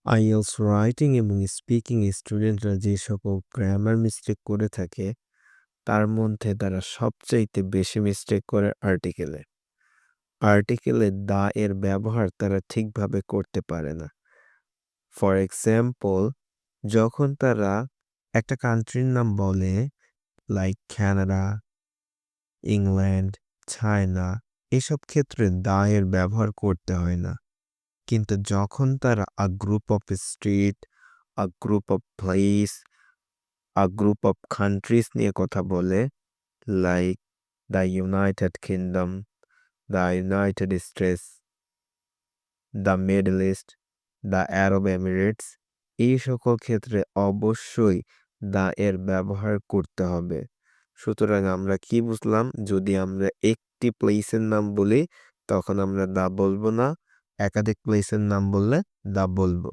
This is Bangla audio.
আইএলটিএস রাইটিং এবং স্পিকিং স্টুডেন্টরা যে সকল গ্রামার মিস্টেক করে থাকে তার মধ্যে তারা সবচাইতে বেশি মিস্টেক করে আর্টিকেলে। আর্টিকেলে দা এর ব্যবহার তারা ঠিকভাবে করতে পারে না। ফর এক্সাম্পল, যখন তারা একটা কান্ট্রির নাম বলে লাইক কানাডা, ইংল্যান্ড, চায়না, এসব ক্ষেত্রে দা এর ব্যবহার করতে হয় না। কিন্তু যখন তারা a group of street, a group of place, a group of countries নিয়ে কথা বলে like the United Kingdom, the United States, the Middle East, the Arab Emirates, এই সকল ক্ষেত্রে অবশ্যই দা এর ব্যবহার করতে হবে। সুতরাং আমরা কি বুঝলাম? যদি আমরা একটি প্লেসের নাম বলি তখন আমরা দা বলবো না, একাধিক প্লেসের নাম বললে দা বলবো।